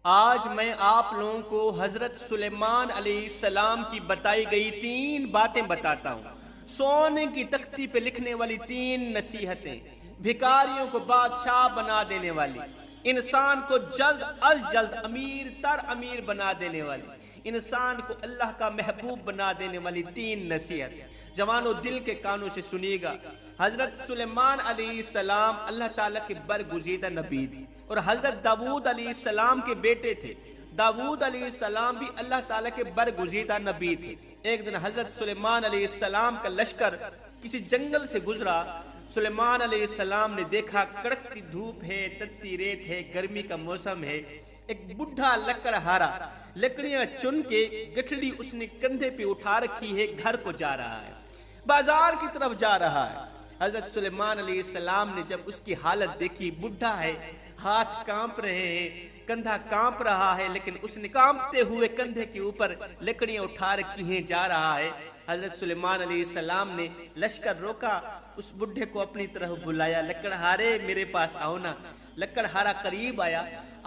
آج میں آپ لوگوں کو حضرت سلیمان علیہ السلام کی بتائی گئی 3 باتیں بتاتا ہوں۔ سونے کی تختی پہ لکھنے والی 3 نصیحتیں، بھکاریوں کو بادشاہ بنا دینے والی، انسان کو جلد از جلد امیر تر امیر بنا دینے والی، انسان کو اللہ کا محبوب بنا دینے والی 3 نصیحت۔ جوانو دل کے کانوں سے سنیے گا۔ حضرت سلیمان علیہ السلام اللہ تعالیٰ کے برگزیدہ نبی تھے اور حضرت داؤد علیہ السلام کے بیٹے تھے۔ داؤد علیہ السلام بھی اللہ تعالیٰ کے برگزیدہ نبی تھے۔ ایک دن حضرت سلیمان علیہ السلام کا لشکر کسی جنگل سے گزرا۔ سلیمان علیہ السلام نے دیکھا کڑکتی دھوپ ہے، تتی ریت ہے، گرمی کا موسم ہے۔ ایک بڈھا لکڑہارا لکڑیاں چن کے گٹھڑی اس نے کندھے پہ اٹھا رکھی ہے، گھر کو جا رہا ہے، بازار کی طرف جا رہا ہے۔ حضرت سلیمان علیہ السلام نے جب اس کی حالت دیکھی، بڈھا ہے، ہاتھ کانپ رہے ہیں، کندھا کانپ رہا ہے، لیکن اس نے کانپتے ہوئے کندھے کے اوپر لکڑیاں اٹھا رکھی ہیں، جا رہا ہے۔ حضرت سلیمان علیہ السلام نے لشکر روکا، اس بڈھے کو اپنی طرف بلایا، لکڑہارے میرے پاس آؤ نا۔ لکڑہارا قریب آیا،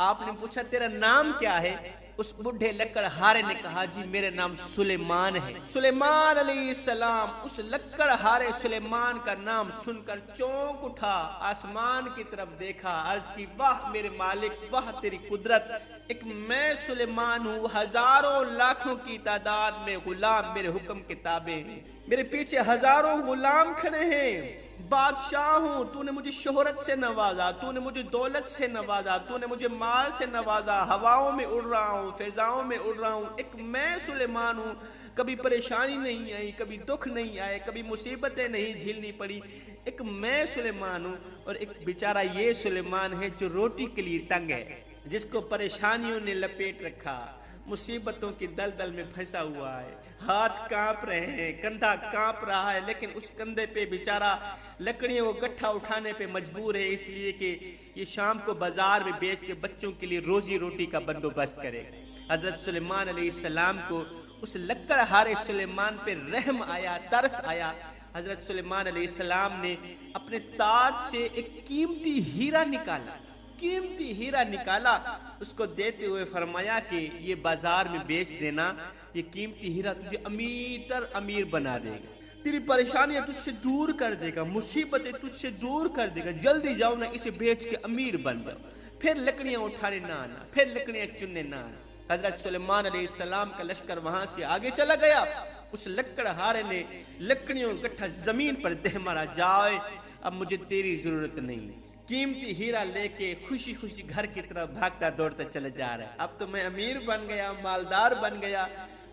آپ نے پوچھا تیرا نام کیا ہے؟ اس بڈھے لکڑہارے نے کہا جی میرا نام سلیمان ہے۔ سلیمان علیہ السلام اس لکڑہارے سلیمان کا نام سن کر چونک اٹھا، آسمان کی طرف دیکھا، عرض کی واہ میرے مالک، واہ تیری قدرت، ایک میں سلیمان ہوں، ہزاروں لاکھوں کی تعداد میں غلام میرے حکم کے تابع ہیں، میرے پیچھے ہزاروں غلام کھڑے ہیں، بادشاہ ہوں، تو نے مجھے شہرت سے نوازا، تو نے مجھے دولت سے نوازا، تو نے مجھے مال سے نوازا، ہواؤں میں اڑ رہا ہوں، فضاؤں میں اڑ رہا ہوں، ایک میں سلیمان ہوں، کبھی پریشانی نہیں آئی، کبھی دکھ نہیں آئے، کبھی مصیبتیں نہیں جھیلنی پڑی، ایک میں سلیمان ہوں۔ اور ایک بیچارہ یہ سلیمان ہے جو روٹی کے لیے تنگ ہے، جس کو پریشانیوں نے لپیٹ رکھا، مصیبتوں کی دلدل میں پھنسا ہوا ہے، ہاتھ کانپ رہے ہیں، کندھا کانپ رہا ہے، لیکن اس کندھے پہ بیچارہ لکڑیوں کو گٹھا اٹھانے پہ مجبور ہے، اس لیے کہ یہ شام کو بازار میں بیچ کے بچوں کے لیے روزی روٹی کا بندوبست کرے۔ حضرت سلیمان علیہ السلام کو اس لکڑہارے سلیمان پہ رحم آیا، ترس آیا۔ حضرت سلیمان علیہ السلام نے اپنے تاج سے ایک قیمتی ہیرا نکالا، قیمتی ہیرا نکالا، اس کو دیتے ہوئے فرمایا کہ یہ بازار میں بیچ دینا، یہ قیمتی ہیرا تجھے امیر تر امیر بنا دے گا، تیری پریشانیاں تجھ سے دور کر دے گا، مصیبتیں تجھ سے دور کر دے گا، جلدی جاؤ نا، اسے بیچ کے امیر بن جاؤ، پھر لکڑیاں اٹھانے نہ آنا، پھر لکڑیاں چننے نہ آنا۔ حضرت سلیمان علیہ السلام کا لشکر وہاں سے آگے چلا گیا، اس لکڑہارے نے لکڑیوں گٹھا زمین پر دہ مارا، جائے اب مجھے تیری ضرورت نہیں، قیمتی ہیرا لے کے خوشی خوشی گھر کی طرف بھاگتا دوڑتا چلا جا رہا ہے، اب تو میں امیر بن گیا، مالدار بن گیا،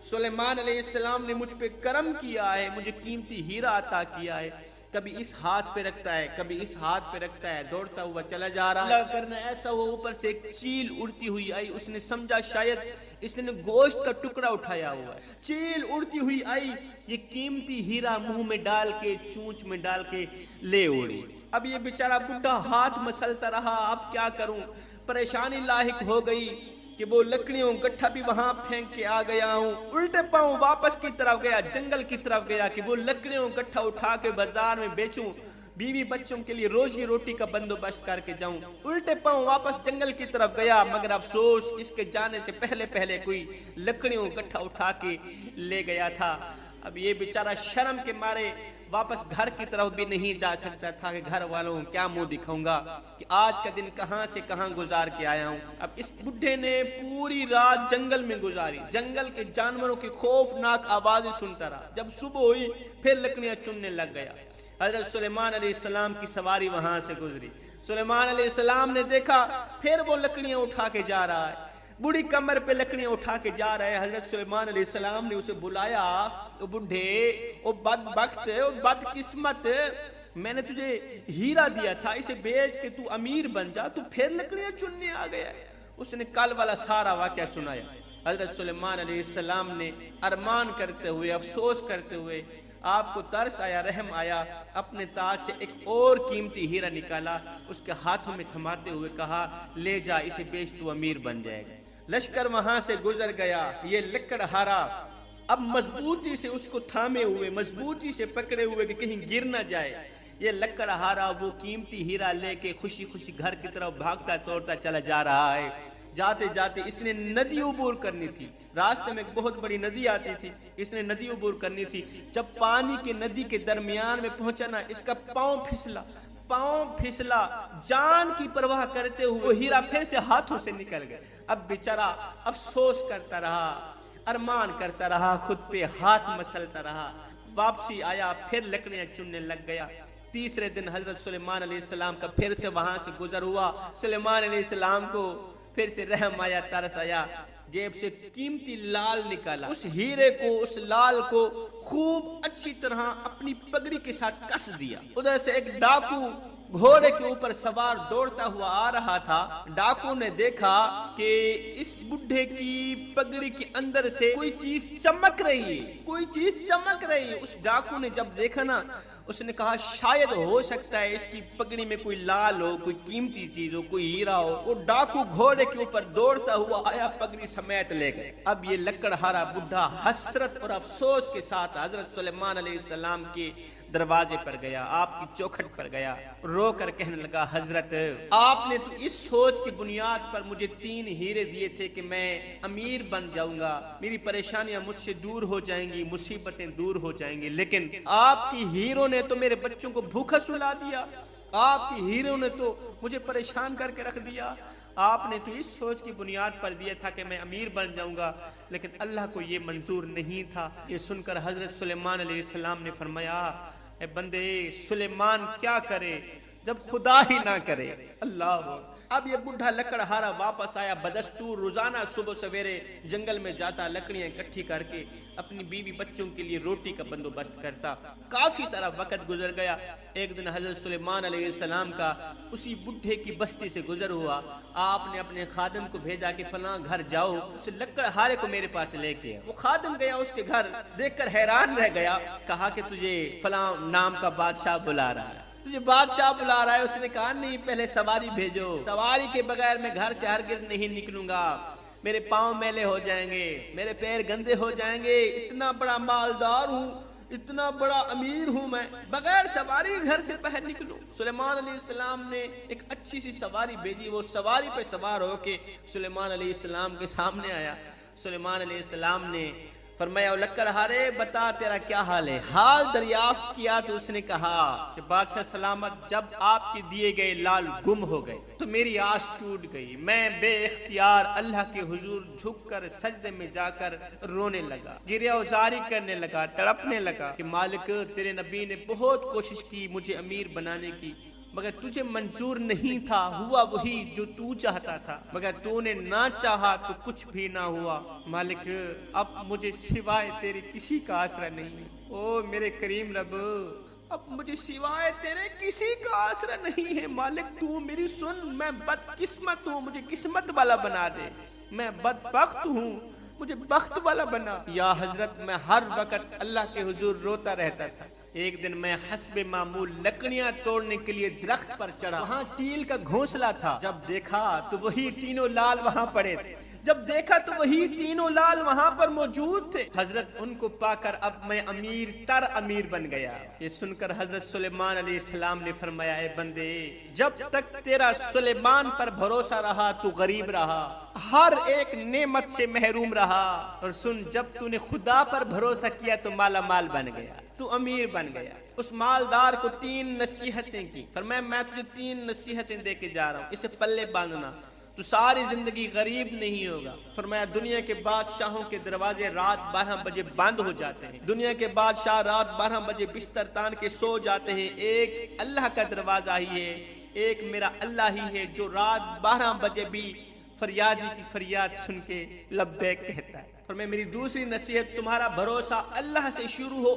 سلیمان علیہ السلام نے مجھ پہ کرم کیا ہے، مجھے قیمتی ہیرا عطا کیا ہے۔ کبھی اس ہاتھ پہ رکھتا ہے، کبھی اس ہاتھ پہ رکھتا ہے، دوڑتا ہوا چلا جا رہا ہے۔ کرنا ایسا ہوا اوپر سے ایک چیل اڑتی ہوئی آئی، اس نے سمجھا شاید اس نے گوشت کا ٹکڑا اٹھایا ہوا ہے، چیل اڑتی ہوئی آئی، یہ قیمتی ہیرا منہ میں ڈال کے، چونچ میں ڈال کے لے اڑی۔ اب یہ بیچارہ بڈھا ہاتھ مسلتا رہا، اب کیا کروں، پریشانی لاحق ہو گئی کہ وہ لکڑیوں گٹھا بھی وہاں پھینک کے آ گیا ہوں، الٹے پاؤں واپس کی طرف گیا، جنگل کی طرف گیا کہ وہ لکڑیوں گٹھا اٹھا کے بازار میں بیچوں، بیوی بچوں کے لیے روزی روٹی کا بندوبست کر کے جاؤں، الٹے پاؤں واپس جنگل کی طرف گیا، مگر افسوس اس کے جانے سے پہلے کوئی لکڑیوں گٹھا اٹھا کے لے گیا تھا۔ اب یہ بیچارہ شرم کے مارے واپس گھر کی طرف بھی نہیں جا سکتا تھا کہ گھر والوں کیا منہ دکھاؤں گا کہ آج کا دن کہاں سے کہاں گزار کے آیا ہوں۔ اب اس بڈھے نے پوری رات جنگل میں گزاری، جنگل کے جانوروں کی خوفناک آوازیں سنتا رہا، جب صبح ہوئی پھر لکڑیاں چننے لگ گیا۔ حضرت سلیمان علیہ السلام کی سواری وہاں سے گزری، سلیمان علیہ السلام نے دیکھا پھر وہ لکڑیاں اٹھا کے جا رہا ہے، بڑی کمر پہ لکڑیاں اٹھا کے جا رہے ہیں۔ حضرت سلیمان علیہ السلام نے اسے بلایا، او بڈھے، او بدبخت، او بدقسمت، میں نے تجھے ہیرا دیا تھا، اسے بیچ کے تو امیر بن جا، تو پھر لکڑیاں چننے آ گیا ہے۔ اس نے کل والا سارا واقعہ سنایا۔ حضرت سلیمان علیہ السلام نے ارمان کرتے ہوئے، افسوس کرتے ہوئے، آپ کو ترس آیا، رحم آیا، اپنے تاج سے ایک اور قیمتی ہیرا نکالا، اس کے ہاتھوں میں تھماتے ہوئے کہا لے جا، اسے بیچ تو امیر بن جائے گا۔ لشکر وہاں سے گزر گیا، یہ لکڑہارا اب مضبوطی سے اس کو تھامے ہوئے، مضبوطی سے پکڑے ہوئے کہ کہیں گر نہ جائے، یہ لکڑہارا وہ قیمتی ہیرا لے کے خوشی خوشی گھر کی طرف بھاگتا توڑتا چلا جا رہا ہے۔ جاتے جاتے اس نے ندی عبور کرنی تھی، راستے میں ایک بہت بڑی ندی آتی تھی، اس نے ندی عبور کرنی تھی۔ جب پانی کے ندی کے درمیان میں پہنچا نا، اس کا پاؤں پھسلا، جان کی پرواہ کرتے ہوئے وہ ہیرا پھر سے ہاتھوں سے نکل گئے۔ اب بیچارہ افسوس کرتا رہا، ارمان کرتا رہا، خود پہ ہاتھ مسلتا رہا، واپسی آیا، پھر لکڑیاں چننے لگ گیا۔ تیسرے دن حضرت سلیمان علیہ السلام کا پھر سے وہاں سے گزر ہوا۔ سلیمان علیہ السلام کو پھر سے رحم آیا، ترس آیا، جیب سے قیمتی لال نکالا، اس ہیرے کو، اس لال کو خوب اچھی طرح اپنی پگڑی کے ساتھ کس دیا۔ ادھر سے ایک ڈاکو گھوڑے کے اوپر سوار دوڑتا ہوا آ رہا تھا۔ ڈاکو نے دیکھا کہ اس بڈھے کی پگڑی کے اندر سے کوئی چیز چمک رہی ہے، اس ڈاکو نے جب دیکھا نا، اس نے کہا شاید ہو سکتا ہے اس کی پگڑی میں کوئی لال ہو، کوئی قیمتی چیز ہو، کوئی ہیرا ہو۔ وہ ڈاکو گھوڑے کے اوپر دوڑتا ہوا آیا، پگڑی سمیت لے گئے۔ اب یہ لکڑہارا بڈھا حسرت اور افسوس کے ساتھ حضرت سلیمان علیہ السلام کے دروازے پر گیا، آپ کی چوکھٹ پر گیا، رو کر کہنے لگا، حضرت آپ نے تو اس سوچ کی بنیاد پر مجھے 3 ہیرے دیے تھے کہ میں امیر بن جاؤں گا، میری پریشانیاں مجھ سے دور ہو جائیں گی، مصیبتیں دور ہو جائیں گی، لیکن آپ کی ہیروں نے تو میرے بچوں کو بھوکا سلا دیا، آپ کی ہیروں نے تو مجھے پریشان کر کے رکھ دیا۔ آپ نے تو اس سوچ کی بنیاد پر دیا تھا کہ میں امیر بن جاؤں گا، لیکن اللہ کو یہ منظور نہیں تھا۔ یہ سن کر حضرت سلیمان علیہ السلام نے فرمایا، اے بندے، سلیمان کیا کرے جب خدا ہی نہ کرے۔ اللہ۔ اب یہ بڈھا لکڑہارا واپس آیا، بدستور روزانہ صبح سویرے جنگل میں جاتا، لکڑیاں اکٹھی کر کے اپنی بیوی بچوں کے لیے روٹی کا بندوبست کرتا۔ کافی سارا وقت گزر گیا۔ ایک دن حضرت سلیمان علیہ السلام کا اسی بڈھے کی بستی سے گزر ہوا۔ آپ نے اپنے خادم کو بھیجا کہ فلاں گھر جاؤ، اس لکڑہارے کو میرے پاس لے کے۔ وہ خادم گیا اس کے گھر، دیکھ کر حیران رہ گیا، کہا کہ تجھے فلاں نام کا بادشاہ بلا رہا ہے، تجھے بادشاہ بلا رہا ہے۔ اس نے کہا نہیں، پہلے سواری بھیجو، سواری کے بغیر میں گھر سے ہرگز نہیں نکلوں گا، میرے پاؤں میلے ہو جائیں گے، میرے پیر گندے ہو جائیں گے، اتنا بڑا مالدار ہوں، اتنا بڑا امیر ہوں، میں بغیر سواری گھر سے باہر نکلوں۔ سلیمان علیہ السلام نے ایک اچھی سی سواری بھیجی، وہ سواری پہ سوار ہو کے سلیمان علیہ السلام کے سامنے آیا۔ سلیمان علیہ السلام نے فرمایا، لکڑہارے بتا تیرا کیا حال ہے؟ حال دریافت کیا تو اس نے کہا کہ بادشاہ سلامت، جب آپ کے دیے گئے لال گم ہو گئے تو میری آس ٹوٹ گئی، میں بے اختیار اللہ کے حضور جھک کر سجدے میں جا کر رونے لگا، گریہ وزاری کرنے لگا، تڑپنے لگا کہ مالک، تیرے نبی نے بہت کوشش کی مجھے امیر بنانے کی، مگر تجھے منظور نہیں تھا، ہوا وہی جو تو چاہتا تھا، مگر تو نے نہ چاہا تو کچھ بھی نہ ہوا۔ مالک، اب مجھے سوائے تیرے کسی کا آسرا نہیں، او میرے کریم رب، اب مجھے سوائے تیرے کسی کا آسرا نہیں ہے۔ مالک تو میری سن، میں بدقسمت ہوں، مجھے قسمت والا بنا دے، میں بدبخت ہوں، مجھے بخت والا بنا۔ یا حضرت، میں ہر وقت اللہ کے حضور روتا رہتا تھا۔ ایک دن میں حسب معمول لکڑیاں توڑنے کے لیے درخت پر چڑھا، وہاں چیل کا گھونسلہ تھا، جب دیکھا تو وہی 3 لال وہاں پڑے تھے، وہاں پر موجود تھے۔ حضرت ان کو پا کر اب میں امیر بن گیا۔ یہ سن کر حضرت سلیمان علیہ السلام نے فرمایا، اے بندے، جب تک تیرا سلیمان پر بھروسہ رہا تو غریب رہا، ہر ایک نعمت سے محروم رہا، اور سن، جب تو نے خدا پر بھروسہ کیا تو مالا مال بن گیا، تو امیر بن گیا۔ اس مالدار کو 3 نصیحتیں کی، فرمایا میں تجھے 3 نصیحتیں دے کے جا رہا ہوں، اسے پلے باندھنا، تو ساری زندگی غریب نہیں ہوگا۔ فرمایا دنیا کے بادشاہوں کے دروازے رات 12 بجے بند ہو جاتے ہیں، دنیا کے بادشاہ رات 12 بجے بستر تان کے سو جاتے ہیں، ایک اللہ کا دروازہ ہی ہے، ایک میرا اللہ ہی ہے جو رات 12 بجے بھی فریادی کی فریاد سن کے لبیک کہتا ہے۔ فرمایا میری دوسری نصیحت، تمہارا بھروسہ اللہ سے شروع ہو